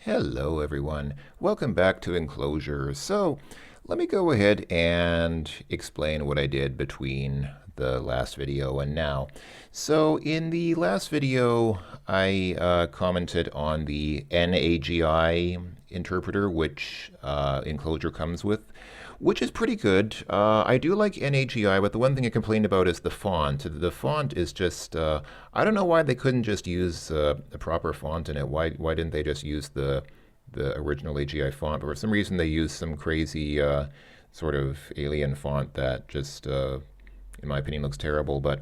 Hello everyone, welcome back to Enclosure. So let me go ahead and explain what I did between the last video and now. So in the last video I commented on the NAGI interpreter which Enclosure comes with, which is pretty good. I do like NAGI, but the one thing I complained about is the font. The font is just, I don't know why they couldn't just use a proper font in it. Why didn't they just use the original AGI font? But for some reason they used some crazy sort of alien font that just, in my opinion, looks terrible. But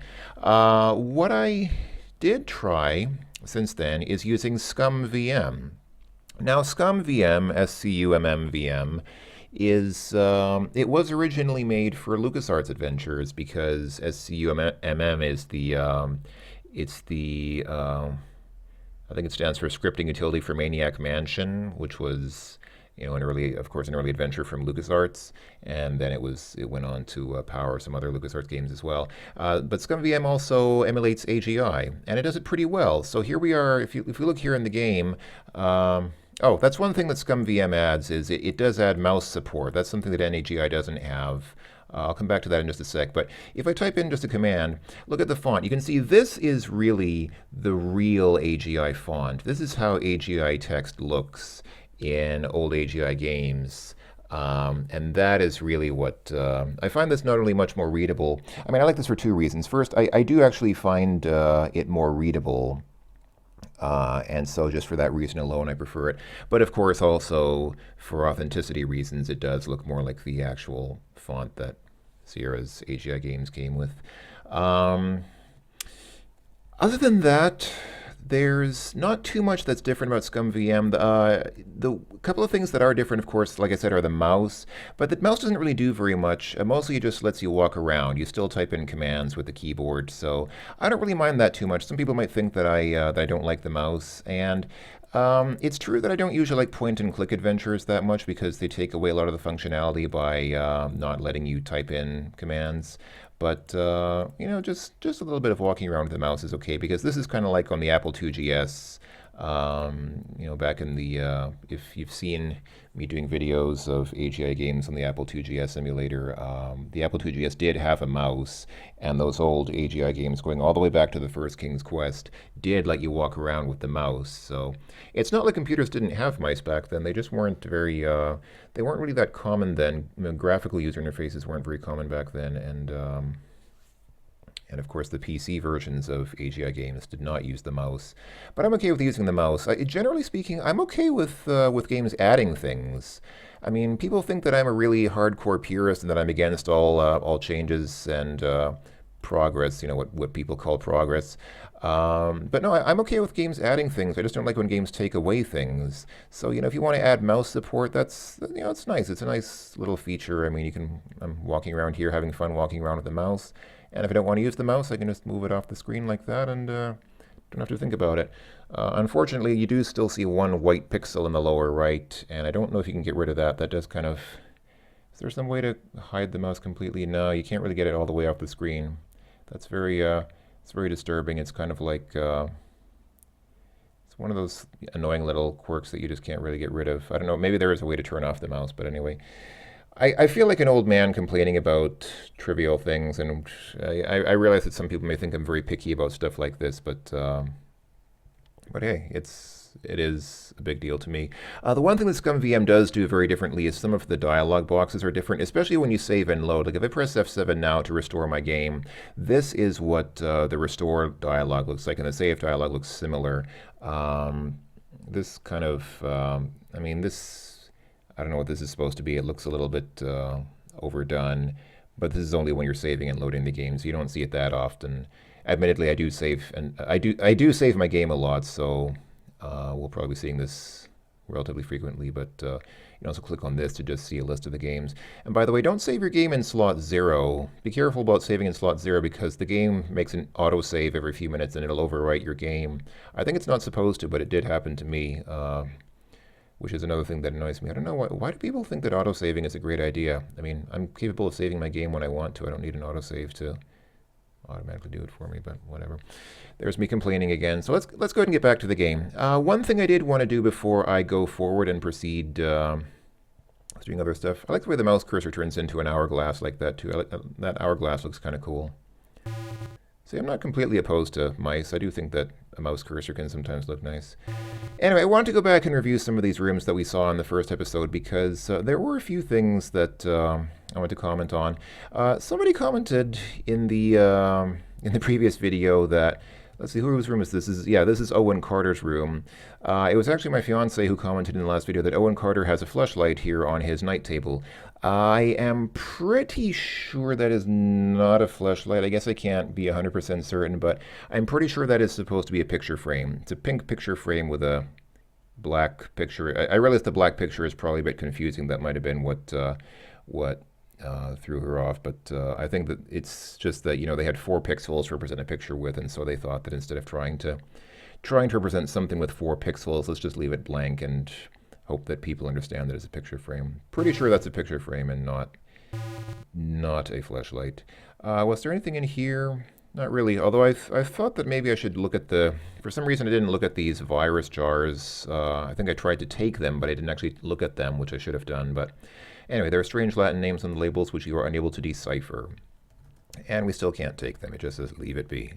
what I did try since then is using ScumVM. Now, ScumVM, SCUMM is it was originally made for LucasArts adventures because SCUMM is the it's the I think it stands for Scripting Utility for Maniac Mansion, which was an early adventure from LucasArts, and then it went on to power some other LucasArts games as well. But ScumVM also emulates AGI, and it does it pretty well. So here we are. If you look here in the game. Oh, that's one thing that ScumVM adds is it does add mouse support. That's something that NAGI doesn't have. I'll come back to that in just a sec. But if I type in just a command, look at the font. You can see this is really the real AGI font. This is how AGI text looks in old AGI games. And that is really what I find this not only much more readable. I mean, I like this for two reasons. First, I do actually find it more readable. And so just for that reason alone, I prefer it. But of course, also for authenticity reasons, it does look more like the actual font that Sierra's AGI games came with. Other than that, there's not too much that's different about ScumVM. The couple of things that are different, of course, like I said, are the mouse. But the mouse doesn't really do very much. Mostly it just lets you walk around. You still type in commands with the keyboard. So I don't really mind that too much. Some people might think that I don't like the mouse. And it's true that I don't usually like point-and-click adventures that much because they take away a lot of the functionality by not letting you type in commands. But just a little bit of walking around with the mouse is okay because this is kind of like on the Apple IIgs. Back in the if you've seen me doing videos of AGI games on the Apple IIgs emulator, the Apple IIgs did have a mouse, and those old AGI games going all the way back to the first King's Quest did let you walk around with the mouse. So it's not like computers didn't have mice back then. They just weren't very they weren't really that common then. Graphical user interfaces weren't very common back then, and of course, the PC versions of AGI games did not use the mouse. But I'm okay with using the mouse. Generally speaking, I'm okay with games adding things. I mean, people think that I'm a really hardcore purist and that I'm against all changes and progress, what people call progress. But no, I'm okay with games adding things. I just don't like when games take away things. So, if you want to add mouse support, that's, it's nice. It's a nice little feature. I mean, I'm walking around here having fun walking around with the mouse. And if I don't want to use the mouse, I can just move it off the screen like that and don't have to think about it. Unfortunately, you do still see one white pixel in the lower right, and I don't know if you can get rid of that. That does kind of... Is there some way to hide the mouse completely? No, you can't really get it all the way off the screen. That's it's very disturbing. It's kind of like... it's one of those annoying little quirks that you just can't really get rid of. I don't know, maybe there is a way to turn off the mouse, but anyway. I feel like an old man complaining about trivial things, and I realize that some people may think I'm very picky about stuff like this, but hey, it is a big deal to me. The one thing that ScumVM does do very differently is some of the dialog boxes are different, especially when you save and load. Like if I press F7 now to restore my game, this is what the restore dialog looks like, and the save dialog looks similar. This kind of, I don't know what this is supposed to be. It looks a little bit overdone, but this is only when you're saving and loading the game, so you don't see it that often. Admittedly, I do save, and I do save my game a lot, so we'll probably be seeing this relatively frequently. But you can also click on this to just see a list of the games. And by the way, don't save your game in slot 0. Be careful about saving in slot 0 because the game makes an autosave every few minutes and it'll overwrite your game. I think it's not supposed to, but it did happen to me. Which is another thing that annoys me. I don't know why do people think that autosaving is a great idea? I mean, I'm capable of saving my game when I want to. I don't need an autosave to automatically do it for me, but whatever. There's me complaining again. So let's go ahead and get back to the game. One thing I did want to do before I go forward and proceed doing other stuff. I like the way the mouse cursor turns into an hourglass like that too. I like that hourglass looks kind of cool. See, I'm not completely opposed to mice. I do think that a mouse cursor can sometimes look nice. Anyway, I wanted to go back and review some of these rooms that we saw in the first episode because there were a few things that I want to comment on. Somebody commented in the previous video that, let's see, whose room is this? This is Owen Carter's room. It was actually my fiance who commented in the last video that Owen Carter has a fleshlight here on his night table. I am pretty sure that is not a fleshlight. I guess I can't be 100% certain, but I'm pretty sure that is supposed to be a picture frame. It's a pink picture frame with a black picture. I realize the black picture is probably a bit confusing. That might have been what threw her off, but I think that it's just that, you know, they had 4 pixels to represent a picture with, and so they thought that instead of trying to represent something with 4 pixels, let's just leave it blank and hope that people understand that it's a picture frame. Pretty sure that's a picture frame and not a fleshlight. Was there anything in here? Not really, although I thought that maybe I should look at for some reason I didn't look at these virus jars. I think I tried to take them, but I didn't actually look at them, which I should have done. But anyway, there are strange Latin names on the labels which you are unable to decipher. And we still can't take them. It just says, leave it be.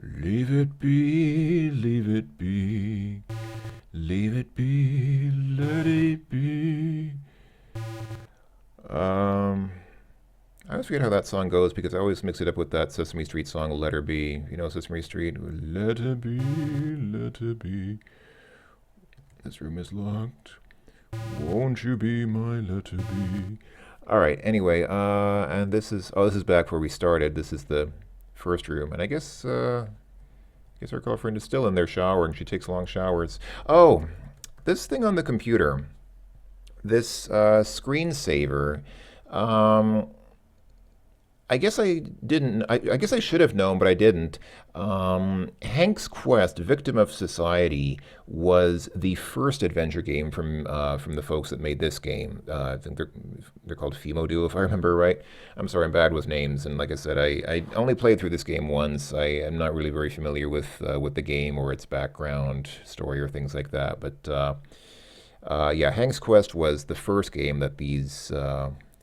Leave it be, leave it be. Leave it be, let it be. I always forget how that song goes because I always mix it up with that Sesame Street song, Let Her Be. You know Sesame Street? Let her be, let her be. This room is locked. Won't you be my letter be? Alright, anyway, and this is back where we started. This is the first room, and I guess our girlfriend is still in there showering. She takes long showers. Oh, this thing on the computer, this screensaver, I guess I didn't. I guess I should have known, but I didn't. Hank's Quest: Victim of Society was the first adventure game from the folks that made this game. I think they're called Fimodu, if I remember right. I'm sorry, I'm bad with names, and like I said, I only played through this game once. I am not really very familiar with the game or its background story or things like that. But yeah, Hank's Quest was the first game that these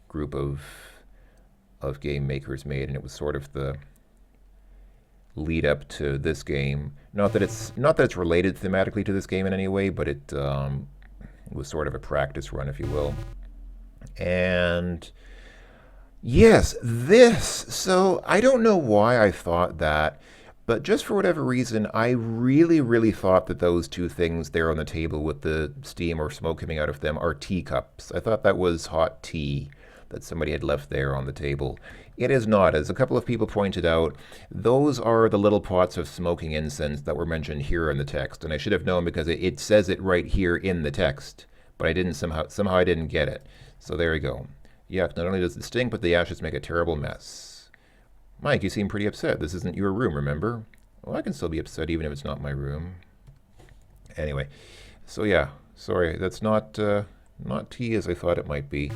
group of game makers made, and it was sort of the lead up to this game. Not that it's related thematically to this game in any way, but it was sort of a practice run, if you will. And yes, this. So I don't know why I thought that, but just for whatever reason, I really, really thought that those two things there on the table with the steam or smoke coming out of them are teacups. I thought that was hot tea that somebody had left there on the table. It is not. As a couple of people pointed out, those are the little pots of smoking incense that were mentioned here in the text, and I should have known because it says it right here in the text, but I didn't somehow I didn't get it. So there you go. Yuck, not only does it stink, but the ashes make a terrible mess. Mike, you seem pretty upset. This isn't your room, remember? Well, I can still be upset even if it's not my room. Anyway, so yeah, sorry, that's not tea as I thought it might be.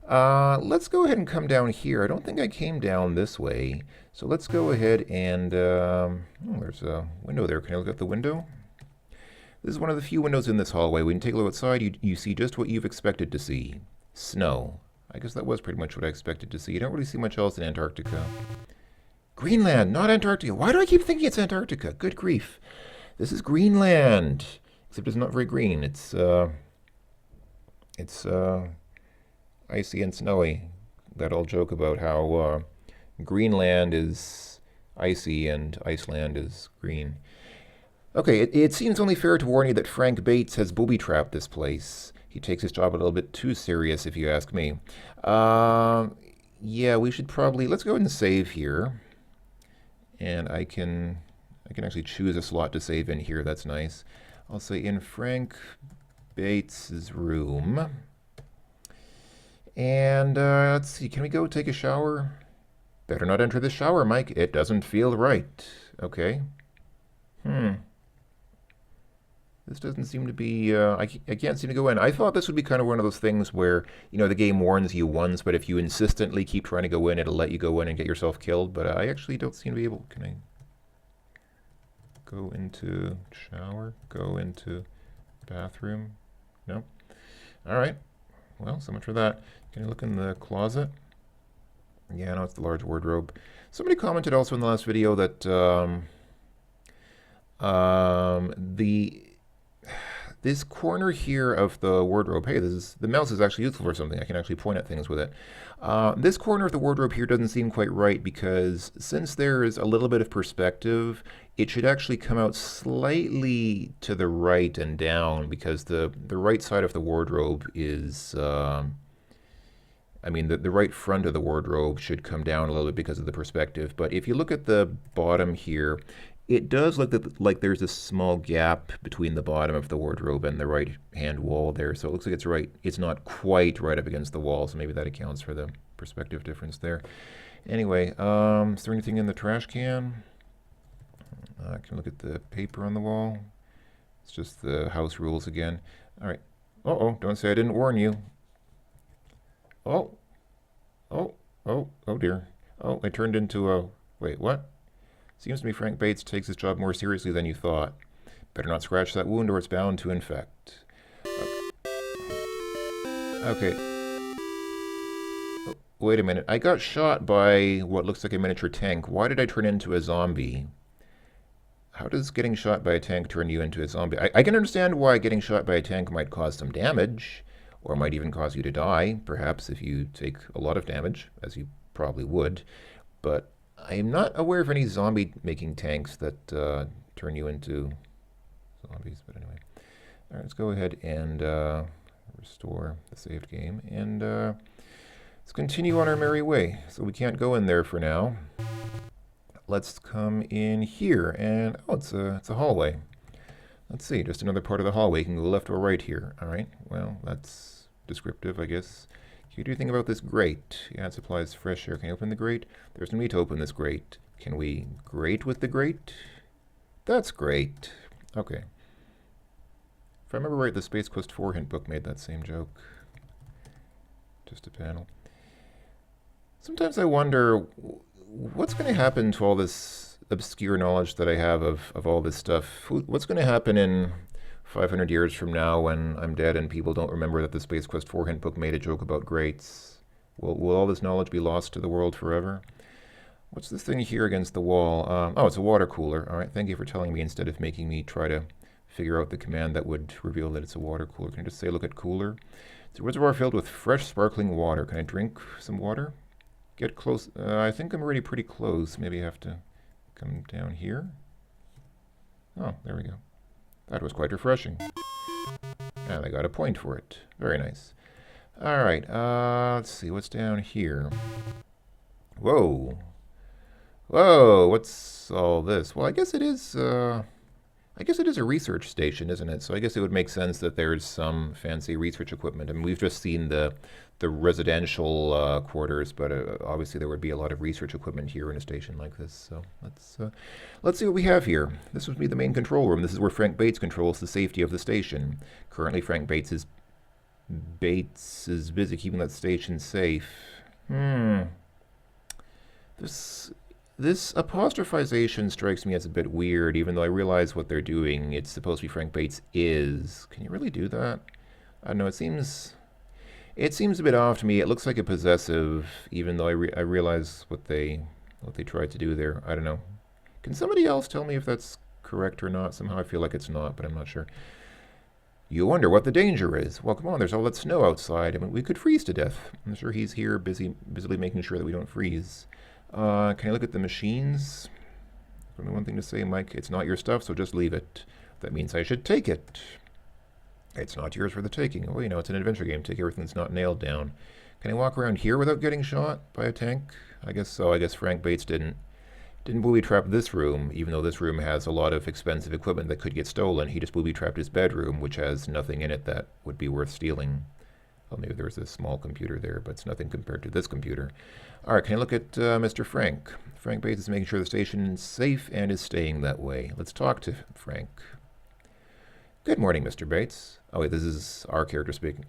Let's go ahead and come down here. I don't think I came down this way. So let's go ahead and, there's a window there. Can I look out the window? This is one of the few windows in this hallway. When you take a look outside, you see just what you've expected to see. Snow. I guess that was pretty much what I expected to see. You don't really see much else in Antarctica. Greenland, not Antarctica. Why do I keep thinking it's Antarctica? Good grief. This is Greenland. Except it's not very green. It's icy and snowy. That old joke about how Greenland is icy and Iceland is green. Okay, it seems only fair to warn you that Frank Bates has booby-trapped this place. He takes his job a little bit too serious, if you ask me. Yeah, we should probably... Let's go ahead and save here. And I can actually choose a slot to save in here. That's nice. I'll say in Frank Bates's room. And let's see, can we go take a shower? Better not enter the shower, Mike. It doesn't feel right. Okay. This doesn't seem to be, I can't seem to go in. I thought this would be kind of one of those things where, you know, the game warns you once, but if you insistently keep trying to go in, it'll let you go in and get yourself killed. But I actually don't seem to be able. Can I go into shower? Go into bathroom? No? All right. Well, so much for that. Can you look in the closet? Yeah, no, it's the large wardrobe. Somebody commented also in the last video that this corner here of the wardrobe, hey, the mouse is actually useful for something. I can actually point at things with it. This corner of the wardrobe here doesn't seem quite right because since there is a little bit of perspective, it should actually come out slightly to the right and down because the right side of the wardrobe is, I mean, the right front of the wardrobe should come down a little bit because of the perspective. But if you look at the bottom here, it does look like there's a small gap between the bottom of the wardrobe and the right-hand wall there. So it looks like it's right. It's not quite right up against the wall, so maybe that accounts for the perspective difference there. Anyway, is there anything in the trash can? I can look at the paper on the wall. It's just the house rules again. All right. Uh-oh, don't say I didn't warn you. Oh dear. Oh, I turned into a, wait, what? Seems to me Frank Bates takes his job more seriously than you thought. Better not scratch that wound or it's bound to infect. Okay. Oh, wait a minute. I got shot by what looks like a miniature tank. Why did I turn into a zombie? How does getting shot by a tank turn you into a zombie? I can understand why getting shot by a tank might cause some damage, or might even cause you to die, perhaps if you take a lot of damage, as you probably would. But I am not aware of any zombie-making tanks that turn you into zombies. But anyway, all right, let's go ahead and restore the saved game, and let's continue on our merry way. So we can't go in there for now. Let's come in here, and oh, it's a hallway. Let's see, just another part of the hallway. You can go left or right here. All right, well, that's descriptive, I guess. Can you do anything about this grate? Yeah, it supplies fresh air. Can you open the grate? There's no need to open this grate. Can we grate with the grate? That's great. Okay. If I remember right, the Space Quest 4 hint book made that same joke. Just a panel. Sometimes I wonder what's going to happen to all this obscure knowledge that I have of all this stuff. What's going to happen in 500 years from now when I'm dead and people don't remember that the Space Quest 4 hint book made a joke about grates? Will all this knowledge be lost to the world forever? What's this thing here against the wall? Oh, it's a water cooler. All right, thank you for telling me instead of making me try to figure out the command that would reveal that it's a water cooler. Can I just say look at cooler? It's a reservoir filled with fresh sparkling water. Can I drink some water? Get close. I think I'm already pretty close. Maybe I have to come down here. Oh, there we go. That was quite refreshing. And I got a point for it. Very nice. All right, let's see, what's down here? Whoa. Whoa, what's all this? Well, I guess it is a research station, isn't it? So I guess it would make sense that there's some fancy research equipment. I mean, we've just seen the residential quarters, but obviously there would be a lot of research equipment here in a station like this. So let's see what we have here. This would be the main control room. This is where Frank Bates controls the safety of the station. Currently, Frank Bates is busy keeping that station safe. This apostrophization strikes me as a bit weird, even though I realize what they're doing. It's supposed to be Frank Bates is. Can you really do that? I don't know, it seems a bit off to me. It looks like a possessive, even though I realize what they tried to do there. I don't know. Can somebody else tell me if that's correct or not? Somehow I feel like it's not, but I'm not sure. You wonder what the danger is. Well, come on, there's all that snow outside. I mean, we could freeze to death. I'm sure he's here busily making sure that we don't freeze. Can I look at the machines? Only one thing to say, Mike, it's not your stuff, so just leave it. That means I should take it. It's not yours for the taking. Oh, you know, it's an adventure game. Take everything that's not nailed down. Can I walk around here without getting shot by a tank? I guess so. I guess Frank Bates didn't booby-trap this room, even though this room has a lot of expensive equipment that could get stolen. He just booby-trapped his bedroom, which has nothing in it that would be worth stealing. Well, maybe there's a small computer there, but it's nothing compared to this computer. All right, can I look at Mr. Frank? Frank Bates is making sure the station is safe and is staying that way. Let's talk to Frank. Good morning, Mr. Bates. Oh, wait, this is our character speaking.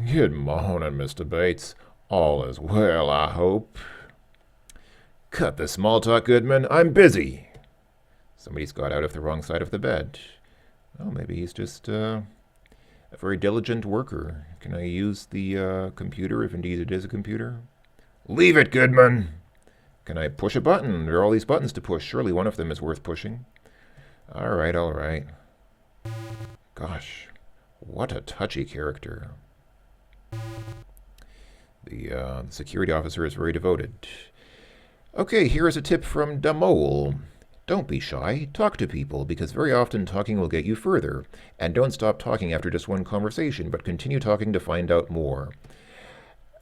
Good morning, Mr. Bates. All is well, I hope. Cut the small talk, Goodman. I'm busy. Somebody's got out of the wrong side of the bed. Oh, maybe he's just a very diligent worker. Can I use the computer if indeed it is a computer? Leave it, Goodman. Can I push a button? There are all these buttons to push. Surely one of them is worth pushing. All right, all right. Gosh, what a touchy character. The security officer is very devoted. Okay, here is a tip from Damole. Don't be shy. Talk to people, because very often talking will get you further. And don't stop talking after just one conversation, but continue talking to find out more.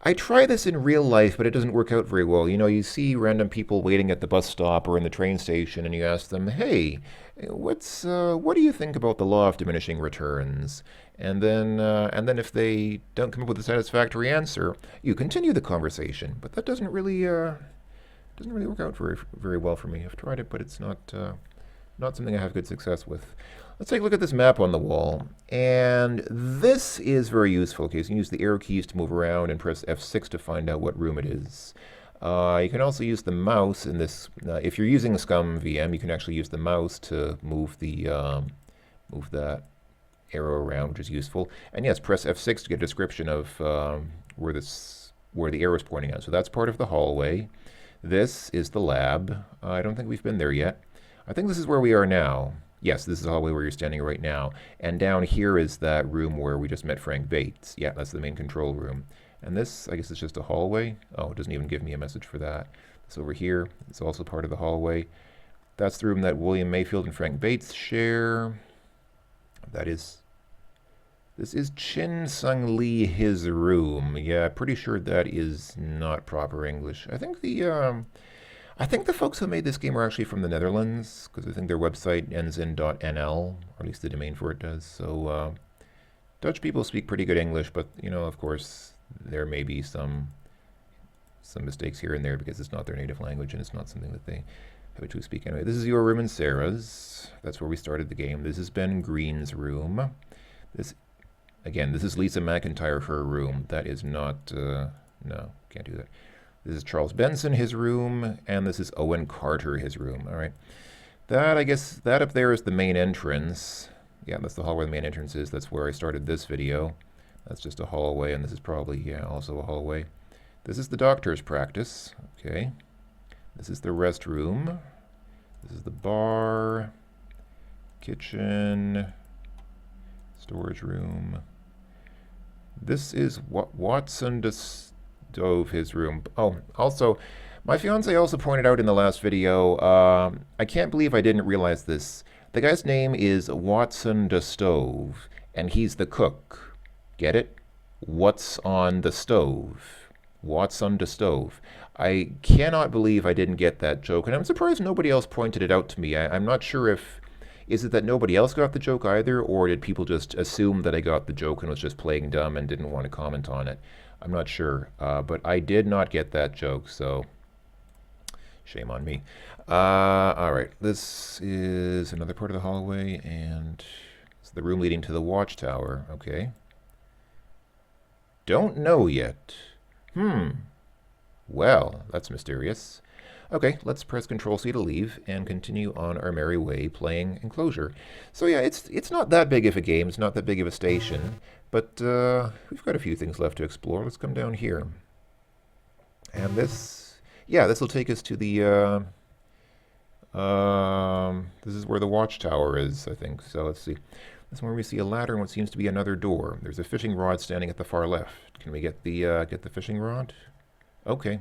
I try this in real life, but it doesn't work out very well. You know, you see random people waiting at the bus stop or in the train station, and you ask them, hey, what do you think about the law of diminishing returns? And then if they don't come up with a satisfactory answer, you continue the conversation. But that doesn't really work out very well for me. I've tried it, but it's not something I have good success with. Let's take a look at this map on the wall. And this is very useful. Okay, so you can use the arrow keys to move around and press F6 to find out what room it is. You can also use the mouse in this. If you're using a Scum VM, you can actually use the mouse to move that arrow around, which is useful. And yes, press F6 to get a description of where the arrow is pointing at. So that's part of the hallway. This is the lab. I don't think we've been there yet. I think this is where we are now. Yes, this is the hallway where you're standing right now. And down here is that room where we just met Frank Bates. Yeah, that's the main control room. And this, I guess, is just a hallway. Oh, it doesn't even give me a message for that. This over here is also part of the hallway. That's the room that William Mayfield and Frank Bates share. This is Chin Sung Lee, his room. Yeah, pretty sure that is not proper English. I think the folks who made this game are actually from the Netherlands, because I think their website ends in .nl, or at least the domain for it does. So Dutch people speak pretty good English, but you know, of course, there may be some mistakes here and there because it's not their native language and it's not something that they habitually speak anyway. This is your room and Sarah's. That's where we started the game. This is Ben Green's room. This is Lisa McIntyre, her room. That is not, no, can't do that. This is Charles Benson, his room, and this is Owen Carter, his room. All right. I guess that up there is the main entrance. Yeah, that's the hallway the main entrance is. That's where I started this video. That's just a hallway, and this is probably, yeah, also a hallway. This is the doctor's practice. Okay. This is the restroom. This is the bar, kitchen, storage room. This is Watson Stove, his room. Oh, also, my fiance also pointed out in the last video, I can't believe I didn't realize this. The guy's name is Watson the Stove, and he's the cook. Get it? What's on the stove? What's on the stove? I cannot believe I didn't get that joke, and I'm surprised nobody else pointed it out to me. I'm not sure if, is it that nobody else got the joke either, or did people just assume that I got the joke and was just playing dumb and didn't want to comment on it? I'm not sure, but I did not get that joke, so shame on me. All right, this is another part of the hallway, and it's the room leading to the Watchtower. Okay. Don't know yet. Well, that's mysterious. Okay, let's press Control-C to leave and continue on our merry way playing Enclosure. So yeah, it's not that big of a game, it's not that big of a station, but we've got a few things left to explore. Let's come down here. And this will take us to the, this is where the Watchtower is, I think. So let's see. This is where we see a ladder and what seems to be another door. There's a fishing rod standing at the far left. Can we get the fishing rod? Okay.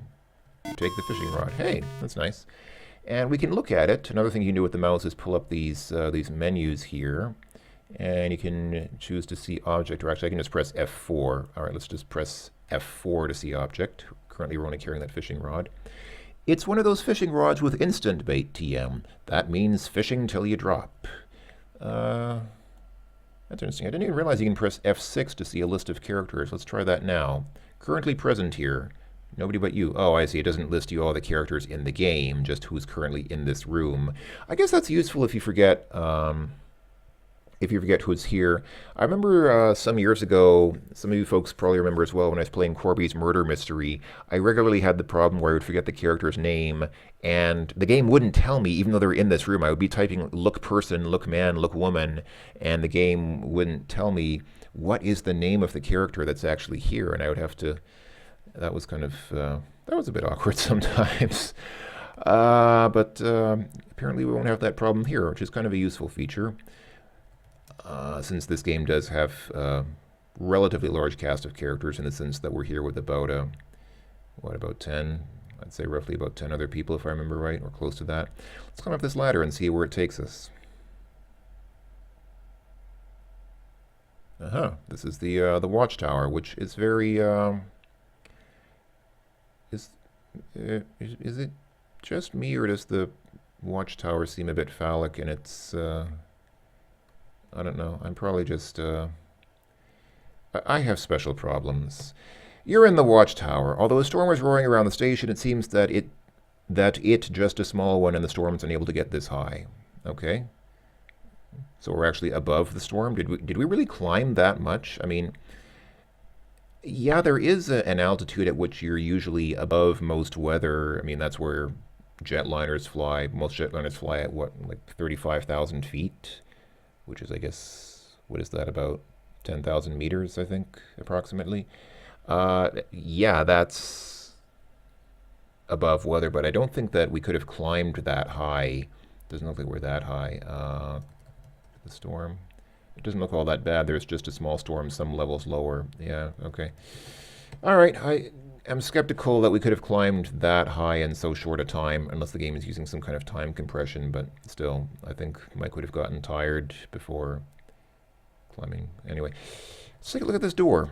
Take the fishing rod. Hey, that's nice. And we can look at it. Another thing you can do with the mouse is pull up these menus here. And you can choose to see object, or actually I can just press F4. All right, let's just press F4 to see object. Currently we're only carrying that fishing rod. It's one of those fishing rods with instant bait TM. That means fishing till you drop. That's interesting. I didn't even realize you can press F6 to see a list of characters. Let's try that now. Currently present here. Nobody but you. Oh, I see. It doesn't list you all the characters in the game, just who's currently in this room. I guess that's useful if you forget if you forget who's here. I remember some years ago, some of you folks probably remember as well, when I was playing Corby's Murder Mystery, I regularly had the problem where I would forget the character's name, and the game wouldn't tell me, even though they were in this room. I would be typing look person, look man, look woman, and the game wouldn't tell me what is the name of the character that's actually here, and I would have to, that was kind of, that was a bit awkward sometimes. But apparently we won't have that problem here, which is kind of a useful feature. Since this game does have a relatively large cast of characters in the sense that we're here with about, about 10? I'd say roughly about 10 other people if I remember right, or close to that. Let's climb up this ladder and see where it takes us. This is the Watchtower, which is very, is it just me, or does the Watchtower seem a bit phallic in its, I don't know. I'm probably just, I have special problems. You're in the Watchtower. Although a storm is roaring around the station, it seems that just a small one, and the storm's unable to get this high. Okay. So we're actually above the storm. Did we really climb that much? I mean, yeah, there is an altitude at which you're usually above most weather. I mean, that's where jetliners fly. Most jetliners fly at what, like 35,000 feet? Which is, I guess, what is that, about 10,000 meters, I think, approximately. Yeah, that's above weather, but I don't think that we could have climbed that high. Doesn't look like we're that high. The storm. It doesn't look all that bad. There's just a small storm, some levels lower. Yeah, okay. All right, I am skeptical that we could have climbed that high in so short a time, unless the game is using some kind of time compression, but still, I think Mike would have gotten tired before climbing. Anyway, let's take a look at this door.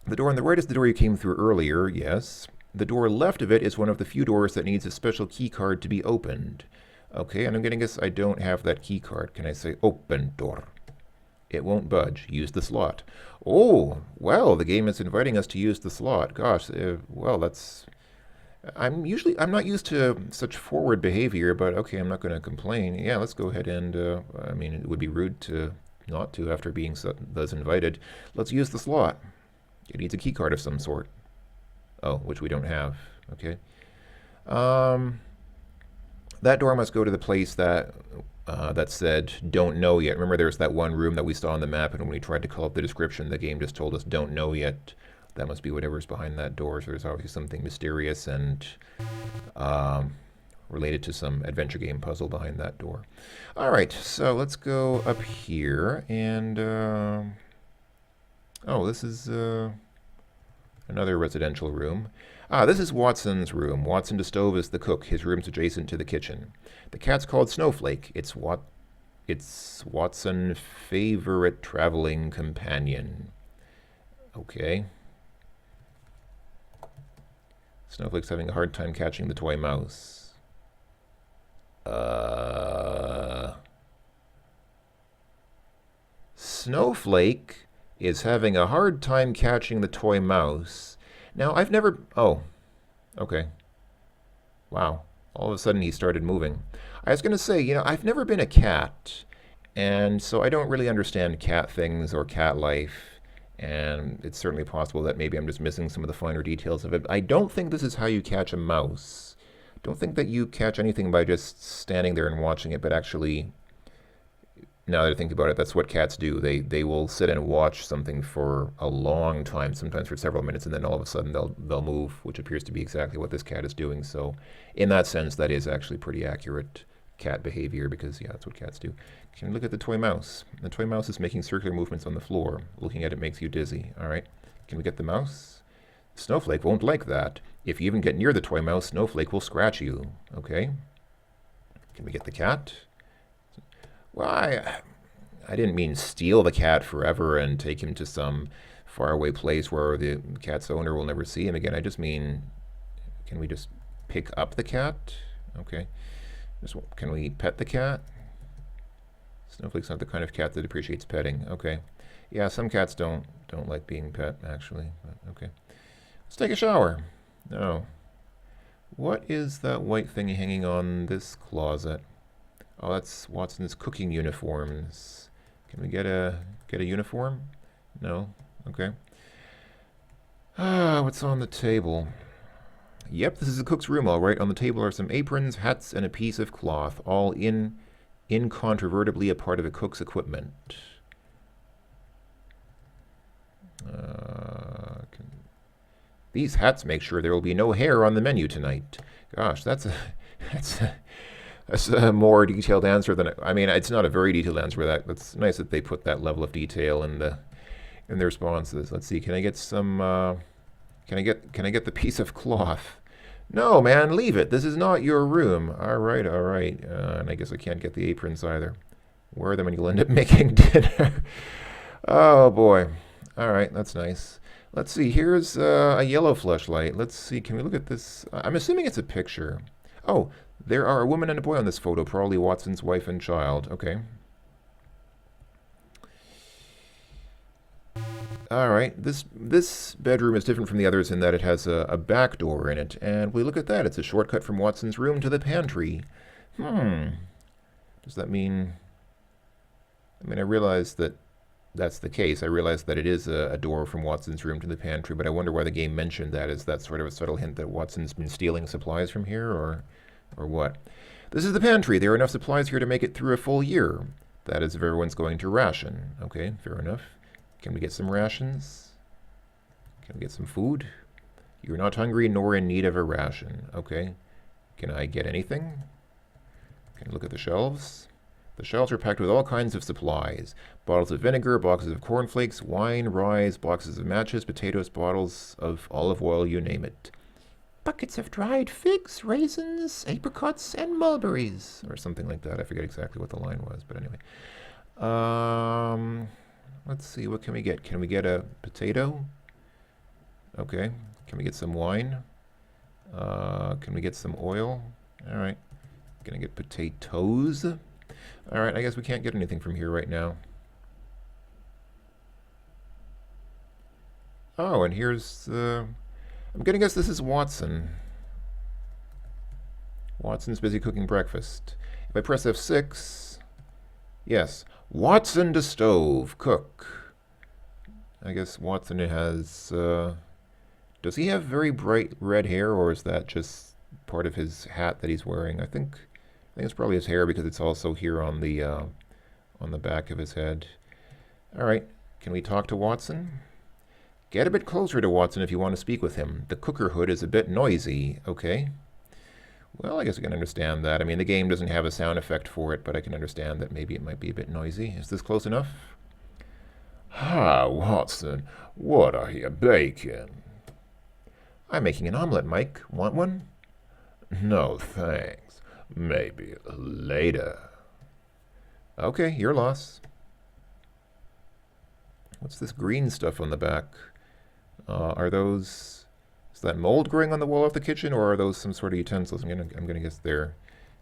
The door on the right is the door you came through earlier, yes. The door left of it is one of the few doors that needs a special key card to be opened. Okay, and I'm going to guess I don't have that key card. Can I say open door? It won't budge. Use the slot. Oh, well, the game is inviting us to use the slot. Gosh, well, that's... I'm not used to such forward behavior, but okay, I'm not going to complain. Yeah, let's go ahead and, I mean, it would be rude to not to after being thus invited. Let's use the slot. It needs a key card of some sort. Oh, which we don't have. Okay. That door must go to the place that that said don't know yet. Remember there's that one room that we saw on the map, and when we tried to call up the description, the game just told us don't know yet. That must be whatever's behind that door. So there's obviously something mysterious and related to some adventure game puzzle behind that door. All right, so let's go up here and oh, this is another residential room. This is Watson's room. Watson DeStove is the cook. His room's adjacent to the kitchen. The cat's called Snowflake. It's Watson's favorite traveling companion. Okay. Snowflake's having a hard time catching the toy mouse. Snowflake is having a hard time catching the toy mouse. Now, I've never... Oh. Okay. Wow. All of a sudden, he started moving. I was going to say, you know, I've never been a cat, and so I don't really understand cat things or cat life, and it's certainly possible that maybe I'm just missing some of the finer details of it. I don't think this is how you catch a mouse. Don't think that you catch anything by just standing there and watching it, but actually... Now that I think about it, that's what cats do. They will sit and watch something for a long time, sometimes for several minutes, and then all of a sudden they'll move, which appears to be exactly what this cat is doing. So in that sense, that is actually pretty accurate cat behavior, because yeah, that's what cats do. Can you look at the toy mouse? The toy mouse is making circular movements on the floor. Looking at it makes you dizzy. All right. Can we get the mouse? Snowflake won't like that. If you even get near the toy mouse, Snowflake will scratch you. Okay. Can we get the cat? Well, I didn't mean steal the cat forever and take him to some faraway place where the cat's owner will never see him again. I just mean, can we just pick up the cat? Okay. Can we pet the cat? Snowflake's not the kind of cat that appreciates petting. Okay. Yeah, some cats don't like being pet, actually. But okay. Let's take a shower. No. What is that white thing hanging on this closet? Oh, that's Watson's cooking uniforms. Can we get a uniform? No. Okay. What's on the table? Yep, this is the cook's room, all right. On the table are some aprons, hats, and a piece of cloth, all incontrovertibly a part of a cook's equipment. These hats make sure there will be no hair on the menu tonight. Gosh, that's a more detailed answer than I mean. It's not a very detailed answer. That's nice that they put that level of detail in their responses. Let's see. Can I get some? Can I get the piece of cloth? No, man, leave it. This is not your room. All right, all right. And I guess I can't get the aprons either. Wear them and you'll end up making dinner. Oh boy. All right, that's nice. Let's see. Here's a yellow fleshlight. Let's see. Can we look at this? I'm assuming it's a picture. Oh, there are a woman and a boy on this photo. Probably Watson's wife and child. Okay. All right. This bedroom is different from the others in that it has a back door in it. And we look at that. It's a shortcut from Watson's room to the pantry. Does that mean... I mean, I realize that that's the case. I realize that it is a door from Watson's room to the pantry, but I wonder why the game mentioned that. Is that sort of a subtle hint that Watson's been stealing supplies from here, or what? This is the pantry. There are enough supplies here to make it through a full year. That is if everyone's going to ration. Okay, fair enough. Can we get some rations? Can we get some food? You're not hungry nor in need of a ration. Okay. Can I get anything? Can I look at the shelves? The shelves are packed with all kinds of supplies. Bottles of vinegar, boxes of cornflakes, wine, rye, boxes of matches, potatoes, bottles of olive oil, you name it. Buckets of dried figs, raisins, apricots, and mulberries. Or something like that. I forget exactly what the line was, but anyway. Let's see, what can we get? Can we get a potato? Okay. Can we get some wine? Can we get some oil? All right. Gonna get potatoes. All right, I guess we can't get anything from here right now. Oh, and here's I'm gonna guess this is Watson. Watson's busy cooking breakfast. If I press F6, yes, Watson to stove, cook. I guess Watson has, does he have very bright red hair, or is that just part of his hat that he's wearing? I think it's probably his hair because it's also here on the back of his head. All right, can we talk to Watson? Get a bit closer to Watson if you want to speak with him. The cooker hood is a bit noisy. Okay. Well, I guess I can understand that. I mean, the game doesn't have a sound effect for it, but I can understand that maybe it might be a bit noisy. Is this close enough? Hi, Watson. What are you baking? I'm making an omelet, Mike. Want one? No, thanks. Maybe later. Okay, your loss. What's this green stuff on the back? Are those... Is that mold growing on the wall of the kitchen, or are those some sort of utensils? I'm gonna guess they're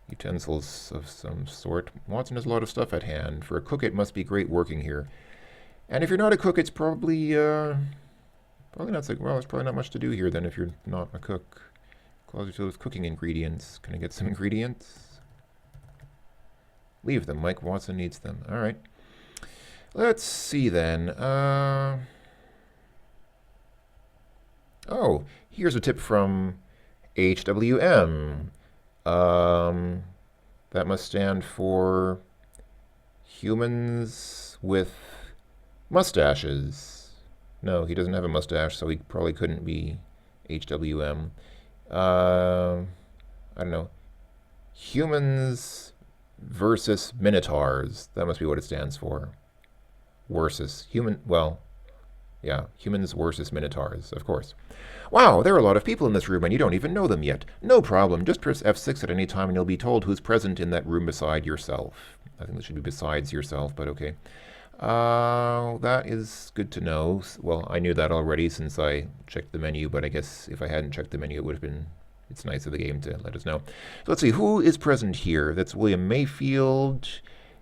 utensils of some sort. Watson has a lot of stuff at hand. For a cook, it must be great working here. And if you're not a cook, it's probably not so... Well, there's probably not much to do here then if you're not a cook. Closet filled with cooking ingredients. Can I get some ingredients? Leave them, Mike. Watson needs them. All right. Let's see then. Oh, here's a tip from HWM. That must stand for humans with mustaches. No, he doesn't have a mustache, so he probably couldn't be HWM. I don't know. Humans versus Minotaurs. That must be what it stands for. Versus humans versus Minotaurs, of course. Wow, there are a lot of people in this room and you don't even know them yet. No problem, just press F6 at any time and you'll be told who's present in that room beside yourself. I think this should be besides yourself, but okay. That is good to know. Well, I knew that already since I checked the menu, but I guess if I hadn't checked the menu, it would have been... It's nice of the game to let us know. So let's see, who is present here? That's William Mayfield.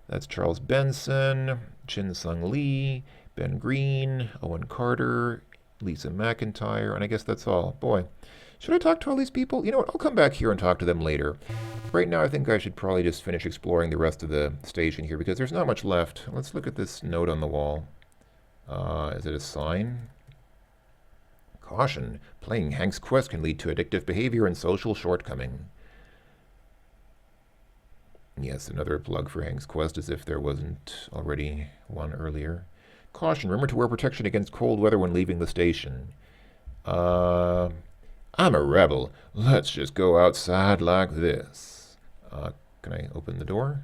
That's Charles Benson, Chin Sung Lee, Ben Green, Owen Carter, Lisa McIntyre, and I guess that's all. Boy, Should I talk to all these people? You know what, I'll come back here and talk to them later. Right now, I think I should probably just finish exploring the rest of the station here because there's not much left. Let's look at this note on the wall. Is it a sign? Caution, playing Hank's Quest can lead to addictive behavior and social shortcoming. Yes, another plug for Hank's Quest, as if there wasn't already one earlier. Caution, remember to wear protection against cold weather when leaving the station. I'm a rebel. Let's just go outside like this. Can I open the door?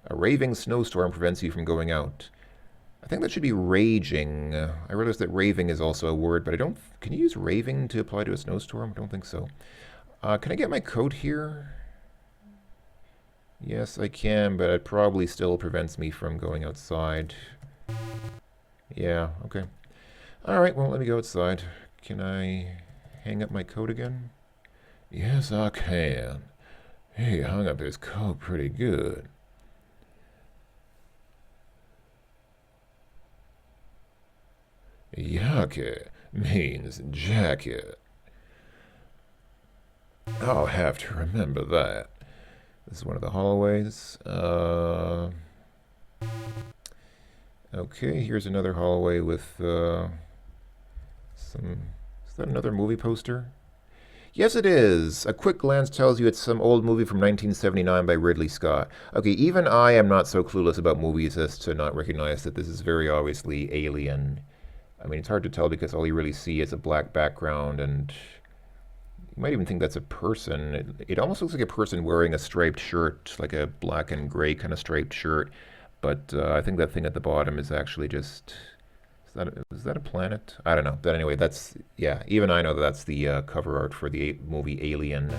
A raving snowstorm prevents you from going out. I think that should be raging. I realize that raving is also a word, but I don't... Can you use raving to apply to a snowstorm? I don't think so. Can I get my coat here? Yes, I can, but it probably still prevents me from going outside. Yeah, okay. Alright, well, let me go outside. Can I hang up my coat again? Yes, I can. He hung up his coat pretty good. Yake means jacket. I'll have to remember that. This is one of the hallways. Okay, here's another hallway with some... Is that another movie poster? Yes, it is. A quick glance tells you it's some old movie from 1979 by Ridley Scott. Okay, even I am not so clueless about movies as to not recognize that this is very obviously Alien. I mean, it's hard to tell because all you really see is a black background, and you might even think that's a person. It almost looks like a person wearing a striped shirt, like a black and gray kind of striped shirt. But I think that thing at the bottom is actually just... Is that a planet? I don't know. But anyway, that's... Yeah, even I know that that's the cover art for the movie Alien.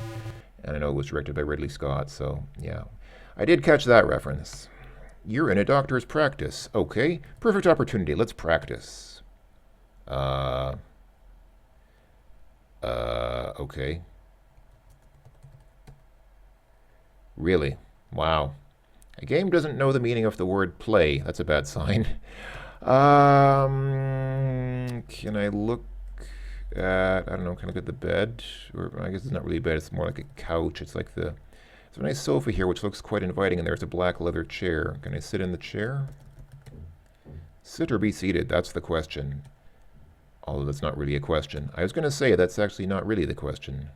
And I know it was directed by Ridley Scott, so yeah. I did catch that reference. You're in a doctor's practice. Okay, perfect opportunity. Let's practice. Okay. Really? Wow. A game doesn't know the meaning of the word play. That's a bad sign. Can I look at, I don't know, can I look at the bed? Or I guess it's not really a bed, it's more like a couch. It's like there's a nice sofa here, which looks quite inviting, and there's a black leather chair. Can I sit in the chair? Sit or be seated? That's the question. Although that's not really a question. I was going to say that's actually not really the question.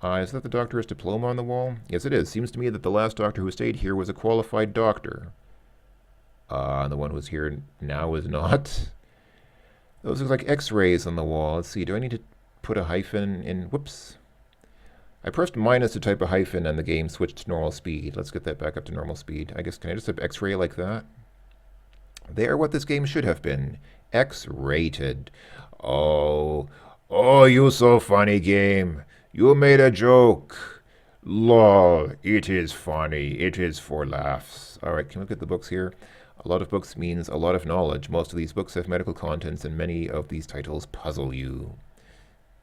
Is that the doctor's diploma on the wall? Yes, it is. Seems to me that the last doctor who stayed here was a qualified doctor. And the one who's here now is not. Those look like x-rays on the wall. Let's see, do I need to put a hyphen in? Whoops. I pressed minus to type a hyphen and the game switched to normal speed. Let's get that back up to normal speed. I guess, can I just type x-ray like that? They are what this game should have been. X-rated. Oh, you so funny game. You made a joke. Lol, it is funny. It is for laughs. Alright, can we look at the books here? A lot of books means a lot of knowledge. Most of these books have medical contents, and many of these titles puzzle you.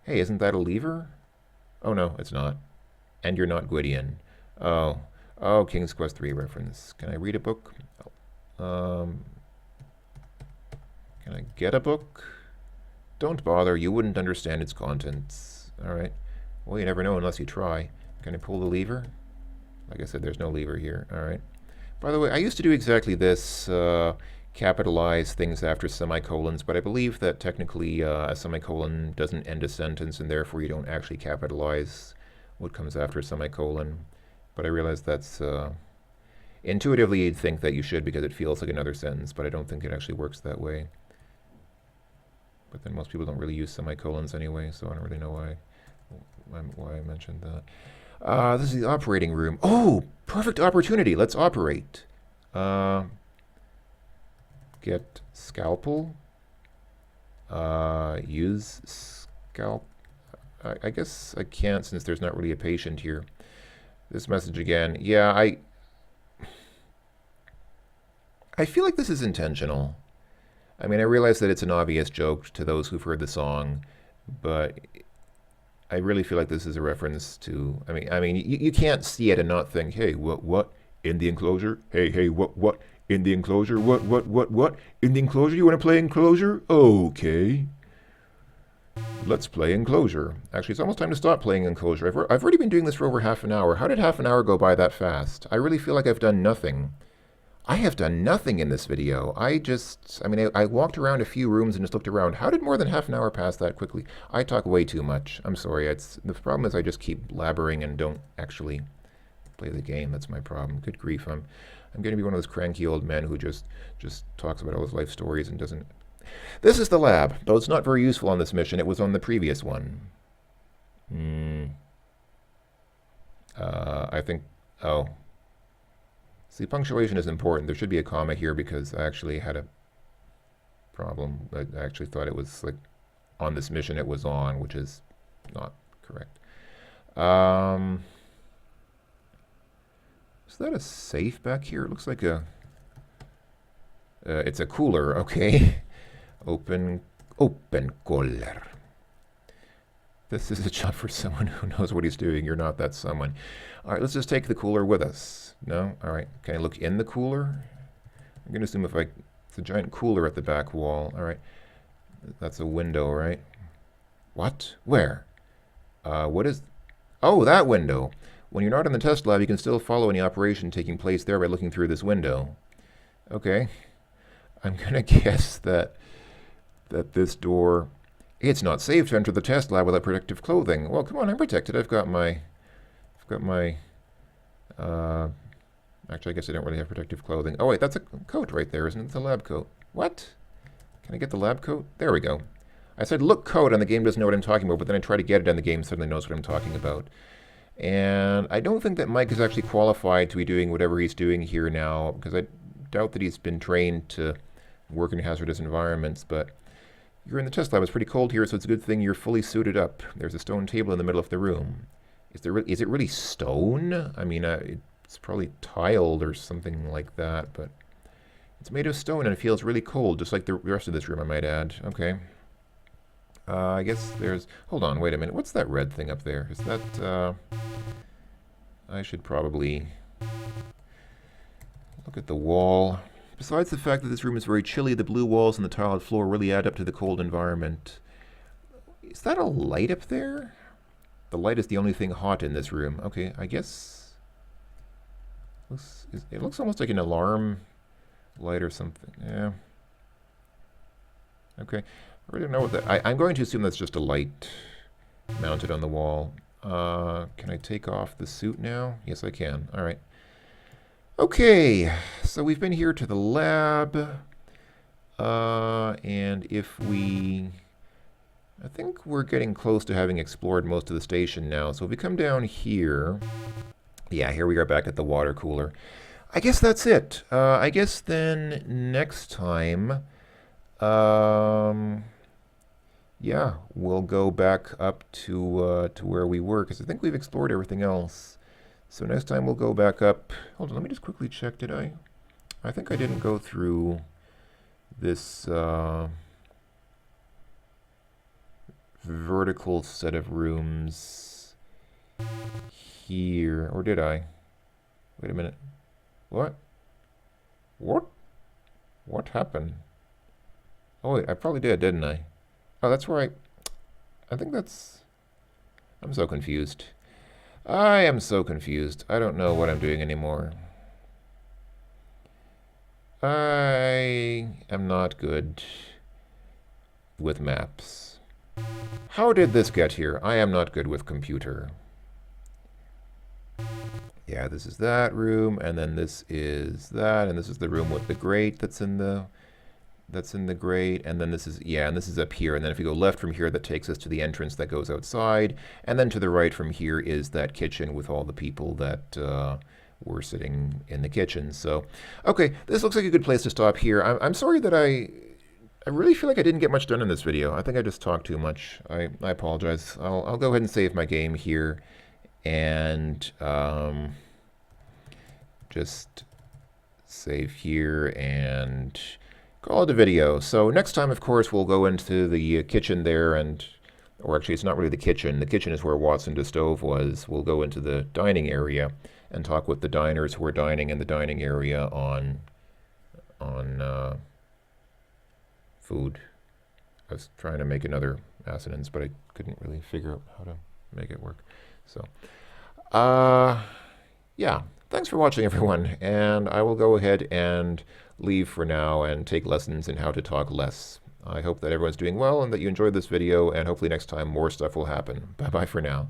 Hey, isn't that a lever? Oh no, it's not. And you're not Gwydion. Oh, King's Quest III reference. Can I read a book? Can I get a book? Don't bother, you wouldn't understand its contents. Alright. Well, you never know unless you try. Can I pull the lever? Like I said, there's no lever here. Alright. By the way, I used to do exactly this, capitalize things after semicolons, but I believe that technically a semicolon doesn't end a sentence, and therefore you don't actually capitalize what comes after a semicolon. But I realize that's... intuitively you'd think that you should because it feels like another sentence, but I don't think it actually works that way. But then most people don't really use semicolons anyway, so I don't really know why I mentioned that. This is the operating room. Oh, perfect opportunity. Let's operate. Get scalpel. Use scalp. I guess I can't since there's not really a patient here. This message again. Yeah, I feel like this is intentional. I mean, I realize that it's an obvious joke to those who've heard the song, but I really feel like this is a reference to, I mean, you can't see it and not think, hey, what, in the enclosure? Hey, what, in the enclosure? What, in the enclosure? You want to play Enclosure? Okay. Let's play Enclosure. Actually, it's almost time to stop playing Enclosure. I've already been doing this for over half an hour. How did half an hour go by that fast? I really feel like I've done nothing. I have done nothing in this video. I walked around a few rooms and just looked around. How did more than half an hour pass that quickly? I talk way too much. I'm sorry. The problem is I just keep blabbering and don't actually play the game. That's my problem. Good grief. I'm going to be one of those cranky old men who just talks about all his life stories and doesn't. This is the lab, though it's not very useful on this mission. It was on the previous one. I think. Oh. See, punctuation is important. There should be a comma here because I actually had a problem. I actually thought it was like on this mission it was on, which is not correct. Is that a safe back here? It looks like a... it's a cooler, okay. Open cooler. This is a job for someone who knows what he's doing. You're not that someone. All right, let's just take the cooler with us. No? All right. Can I look in the cooler? I'm going to assume it's a giant cooler at the back wall. All right. That's a window, right? What? Where? What is... Oh, that window. When you're not in the test lab, you can still follow any operation taking place there by looking through this window. Okay. I'm going to guess that this door... It's not safe to enter the test lab without protective clothing. Well, come on, I'm protected. I've got my... Actually, I guess I don't really have protective clothing. Oh, wait, that's a coat right there, isn't it? It's a lab coat. What? Can I get the lab coat? There we go. I said look coat, and the game doesn't know what I'm talking about, but then I try to get it, and the game suddenly knows what I'm talking about. And I don't think that Mike is actually qualified to be doing whatever he's doing here now, because I doubt that he's been trained to work in hazardous environments, but you're in the test lab. It's pretty cold here, so it's a good thing you're fully suited up. There's a stone table in the middle of the room. Is it really stone? I mean, it's probably tiled or something like that, but it's made of stone and it feels really cold, just like the rest of this room, I might add. Okay. I guess there's... Hold on, wait a minute. What's that red thing up there? Is that... I should probably look at the wall. Besides the fact that this room is very chilly, the blue walls and the tiled floor really add up to the cold environment. Is that a light up there? The light is the only thing hot in this room. Okay, I guess... It looks almost like an alarm light or something. Yeah. Okay. I really don't know what that... I'm going to assume that's just a light mounted on the wall. Can I take off the suit now? Yes, I can. All right. Okay, so we've been here to the lab. And if we... I think we're getting close to having explored most of the station now. So if we come down here... Yeah, here we are back at the water cooler. I guess that's it. I guess then next time... yeah, we'll go back up to where we were, because I think we've explored everything else. So next time we'll go back up. Hold on, let me just quickly check, did I? I think I didn't go through this vertical set of rooms here, or did I? Wait a minute. What? What happened? Oh wait, I probably did, didn't I? Oh, that's where I think that's... I'm so confused. I am so confused. I don't know what I'm doing anymore. I am not good with maps. How did this get here? I am not good with computer. Yeah, this is that room, and then this is that, and this is the room with the grate that's in the grate, and then this is, yeah, and this is up here, and then if you go left from here, that takes us to the entrance that goes outside, and then to the right from here is that kitchen with all the people that were sitting in the kitchen. So, okay, this looks like a good place to stop here. I'm sorry that I really feel like I didn't get much done in this video. I think I just talked too much. I apologize. I'll go ahead and save my game here, and just save here and call it a video. So next time, of course, we'll go into the kitchen there, or actually it's not really the kitchen. The kitchen is where Watson de Stove was. We'll go into the dining area and talk with the diners who are dining in the dining area on food. I was trying to make another assonance, but I couldn't really figure out how to make it work. So, yeah, thanks for watching, everyone, and I will go ahead and leave for now and take lessons in how to talk less. I hope that everyone's doing well and that you enjoyed this video, and hopefully next time more stuff will happen. Bye-bye for now.